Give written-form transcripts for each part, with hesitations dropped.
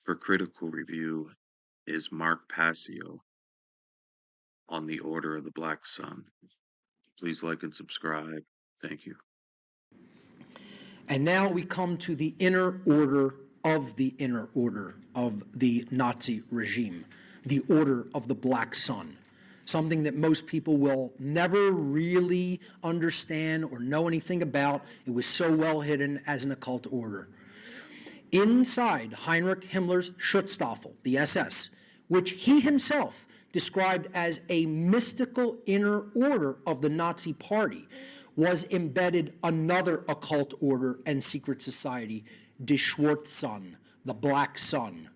for critical review is Mark Passio on the Order of the Black Sun. Please like and subscribe. Thank you. And now we come to the inner order of the inner order of the Nazi regime, the Order of the Black Sun, something that most people will never really understand or know anything about. It was so well hidden as an occult order. Inside Heinrich Himmler's Schutzstaffel, the SS, which he himself described as a mystical inner order of the Nazi Party, was embedded another occult order and secret society, Die Schwarzsonne, the Black Sun.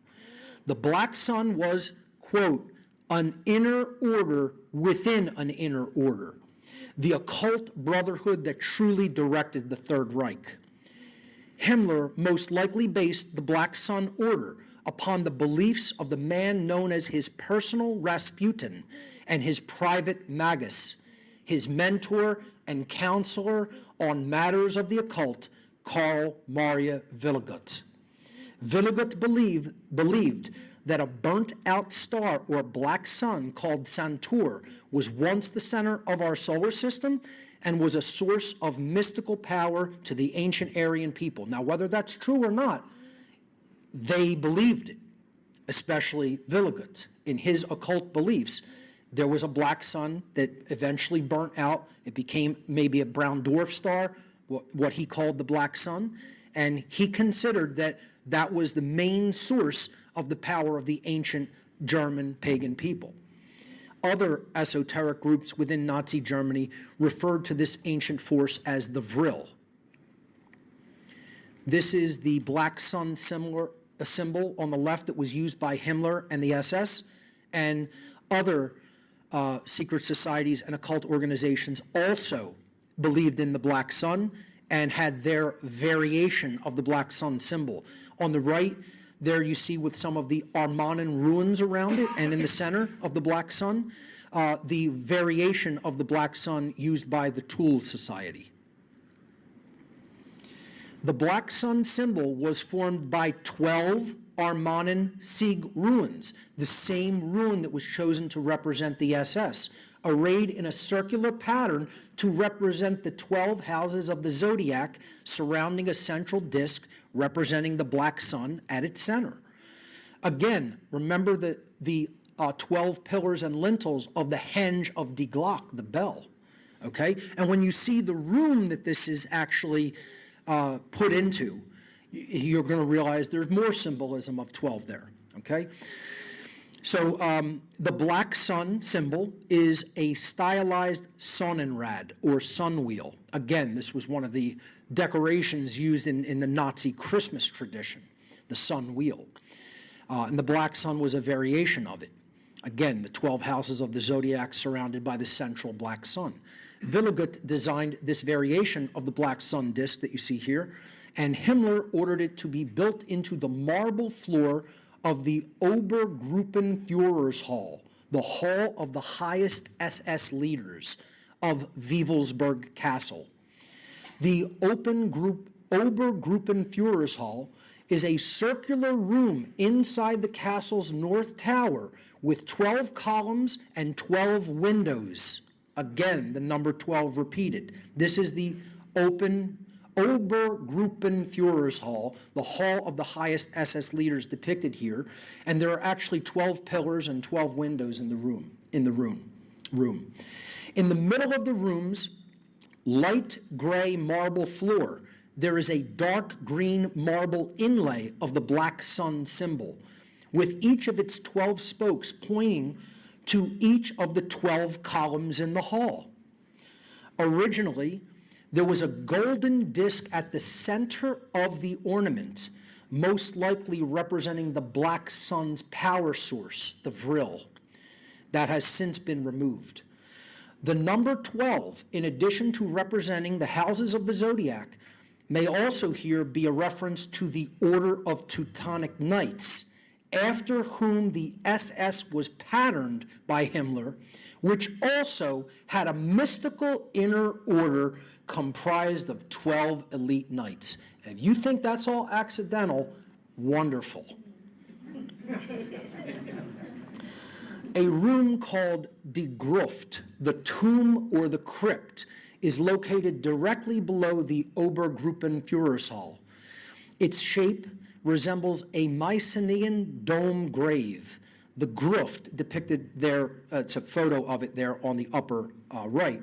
The Black Sun was, quote, an inner order within an inner order, the occult brotherhood that truly directed the Third Reich. Himmler most likely based the Black Sun order upon the beliefs of the man known as his personal Rasputin and his private Magus, his mentor and counselor on matters of the occult, Karl Maria Willigut. Willigut believed that a burnt-out star or black sun called Santur was once the center of our solar system and was a source of mystical power to the ancient Aryan people. Now, whether that's true or not, they believed it, especially Willigut. In his occult beliefs, there was a black sun that eventually burnt out. It became maybe a brown dwarf star, what he called the black sun, and he considered that that was the main source of the power of the ancient German pagan people. Other esoteric groups within Nazi Germany referred to this ancient force as the Vril. This is the black sun symbol on the left that was used by Himmler and the SS, and other secret societies and occult organizations also believed in the black sun and had their variation of the black sun symbol. On the right, there you see with some of the Armanen ruins around it, and in the center of the black sun, the variation of the black sun used by the Thule Society. The black sun symbol was formed by 12 Armanen Sieg ruins, the same ruin that was chosen to represent the SS, arrayed in a circular pattern to represent the 12 houses of the zodiac surrounding a central disk representing the black sun at its center. Again, remember the 12 pillars and lintels of the henge of Die Glock, the bell, okay? And when you see the room that this is actually put into, you're going to realize there's more symbolism of 12 there, okay? So the black sun symbol is a stylized Sonnenrad, or sun wheel. Again, this was one of the decorations used in the Nazi Christmas tradition, the sun wheel. And the black sun was a variation of it. Again, the 12 houses of the zodiac surrounded by the central black sun. Willigut designed this variation of the black sun disk that you see here, and Himmler ordered it to be built into the marble floor of the Obergruppenführershall, the hall of the highest SS leaders of Wewelsburg Castle. The Obergruppenführershall is a circular room inside the castle's north tower with 12 columns and 12 windows. Again, the number 12 repeated. This is the Obergruppenführershall, the hall of the highest SS leaders depicted here, and there are actually 12 pillars and 12 windows in the room. In the middle of the room's light gray marble floor, there is a dark green marble inlay of the black sun symbol, with each of its 12 spokes pointing to each of the 12 columns in the hall. Originally, there was a golden disc at the center of the ornament, most likely representing the black sun's power source, the Vril, that has since been removed. The number 12, in addition to representing the houses of the zodiac, may also here be a reference to the Order of Teutonic Knights, after whom the SS was patterned by Himmler, which also had a mystical inner order comprised of 12 elite knights. And if you think that's all accidental, wonderful. A room called Die Gruft, the tomb or the crypt, is located directly below the Obergruppenführersaal. Its shape resembles a Mycenaean dome grave. The Gruft, depicted there, it's a photo of it there on the upper right,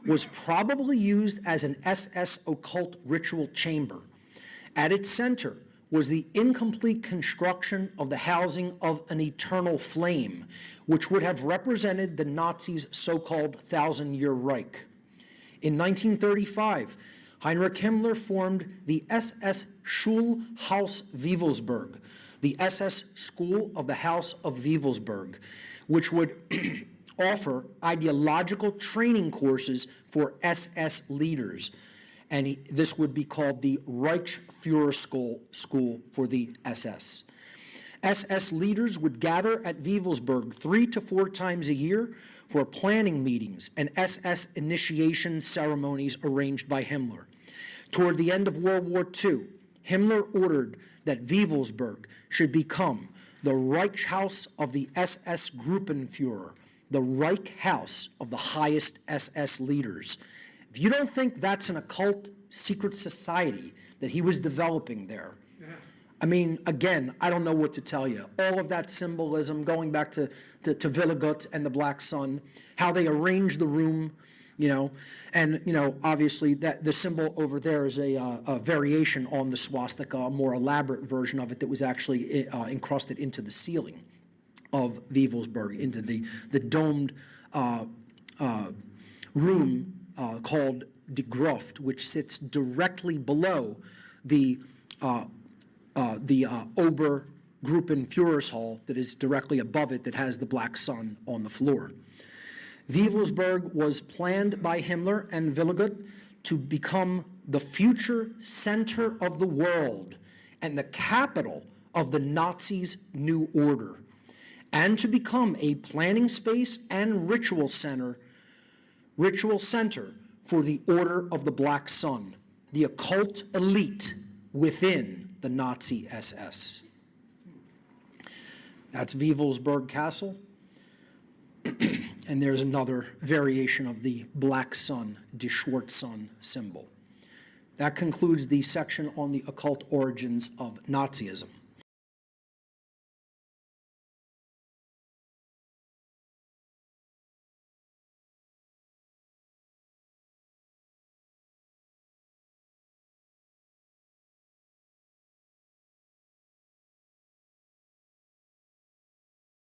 was probably used as an SS occult ritual chamber. At its center was the incomplete construction of the housing of an eternal flame, which would have represented the Nazis' so-called Thousand-Year Reich. In 1935, Heinrich Himmler formed the SS Schulhaus Wewelsburg, the SS School of the House of Wewelsburg, which would offer ideological training courses for SS leaders. And this would be called the Reichsführer School for the SS. SS leaders would gather at Wewelsburg 3 to 4 times a year for planning meetings and SS initiation ceremonies arranged by Himmler. Toward the end of World War II, Himmler ordered that Wewelsburg should become the Reichshaus of the SS Gruppenführer, the Reich House of the highest SS leaders. If you don't think that's an occult secret society that he was developing there, I mean, again, I don't know what to tell you. All of that symbolism, going back to Willigut and the Black Sun, how they arranged the room, and, obviously that the symbol over there is a variation on the swastika, a more elaborate version of it that was actually encrusted into the ceiling of Wewelsburg, into the domed room called Die Gruft, which sits directly below the Obergruppenführersaal that is directly above it, that has the Black Sun on the floor. Wewelsburg was planned by Himmler and Willigut to become the future center of the world and the capital of the Nazis' new order, and to become a planning space and ritual center for the Order of the Black Sun, the occult elite within the Nazi SS. That's Wewelsburg Castle. And there's another variation of the Black Sun, Die Schwarze Sun symbol. That concludes the section on the occult origins of Nazism.